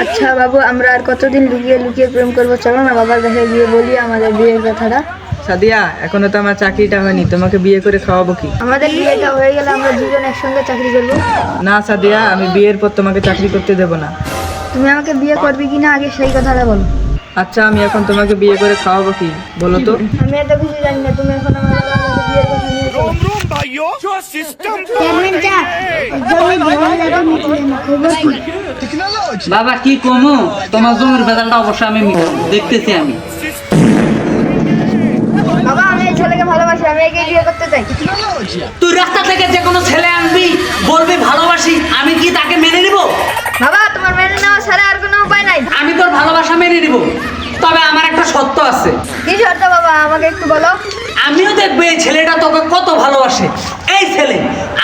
আচ্ছা বাবু, আমরা আর কতদিন লুকিয়ে লুকিয়ে প্রেম করবো? চলো না বাবার কাছে গিয়ে বলি আমাদের বিয়ের কথাটা। সাদিয়া, এখনো তো আমার চাকরিটা হয়নি, তোমাকে বিয়ে করে খাওয়াবো কি? আমাদের বিয়েটা হয়ে গেলে আমরা দুজন একসঙ্গে চাকরি করবো। না সাদিয়া, আমি বিয়ের পর তোমাকে চাকরি করতে দেবো না। তুমি আমাকে বিয়ে করবে কিনা আগে সেই কথাটা বলো। আচ্ছা, আমি এখন তোমাকে বিয়ে করে খাওয়াবো কি বলো তো? আমি এত কিছু জানি না, তুমি এখন আমার বাবার কাছে বিয়ের কথা নিয়ে চলো। বাবা কি কমু, তোমার জমির বেজালটা অবশ্য আমি দেখতেছি। আমি বাবা, আমি এই ছেলেকে ভালোবাসি, আমি একে বিয়ে করতে চাই। তুই রাস্তা থেকে যে কোনো ছেলে আনবি, বলবি ভালোবাসি, আমি কি তাকে মেনে নিব? বাবা, তোমার মেনে নেওয়া ছাড়া আর কোনো উপায় নাই। আমি তোর ভালোবাসা মেনে নিব, তবে আমার একটা সত্য আছে। কি শর্ত বাবা, আমাকে একটু বলো। আমিও দেখবো এই ছেলেটা তোকে কত ভালোবাসে। এই ছেলে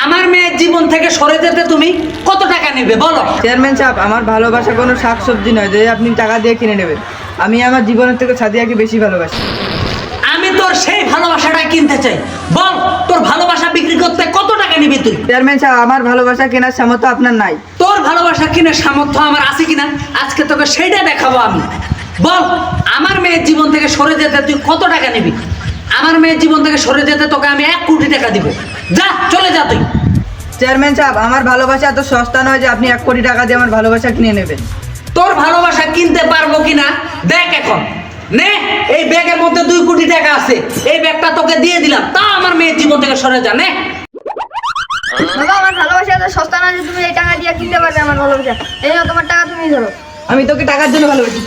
আমার মেয়ের জীবন থেকে সরে যেতে তুমি কত টাকা নেবে বলো? চেয়ারম্যান সাহেব, আমার ভালোবাসা কোনো শাকসবজি নয় যে আপনি টাকা দিয়ে কিনে নেবেন। আমি আমার জীবনের থেকে সাদিয়াকে বেশি ভালোবাসি। আমি তোর সেই ভালোবাসাটা কিনতে চাই। বল, তোর ভালোবাসা বিক্রি করতে কত টাকা নিবি তুই? চেয়ারম্যান সাহেব, আমার ভালোবাসা কেনার সামর্থ্য আপনার নাই। তোর ভালোবাসা কিনার সামর্থ্য আমার আছে কিনা আজকে তোকে সেইটা দেখাবো আমি। বল, আমার মেয়ের জীবন থেকে সরে যেতে তুই কত টাকা নিবি? আমার মেয়ের জীবন থেকে সরে যেতে তোকে আমি 1 কোটি টাকা দিব। যা, চলে যা তুই। চেয়ারম্যান সাহেব, আমার ভালোবাসা এত সস্তা নয় যে আপনি 1 কোটি টাকা দিয়ে আমার ভালোবাসা কিনে নেবেন। তোর ভালোবাসা কিনতে পারবো কিনা দেখ এখন। নে, এই ব্যাগের মধ্যে 2 কোটি টাকা আছে, এই ব্যাগটা তোকে দিয়ে দিলাম, তা আমার মেয়ের জীবন থেকে সরে যা। নে। বাবা, আমার ভালোবাসা এত সস্তা না যে তুমি এই টাকা দিয়ে কিনতে পারবে আমার ভালোবাসা। এই নাও তোমার টাকা, তুমি ধরো। আমি তোকে টাকার জন্য ভালোবাসি।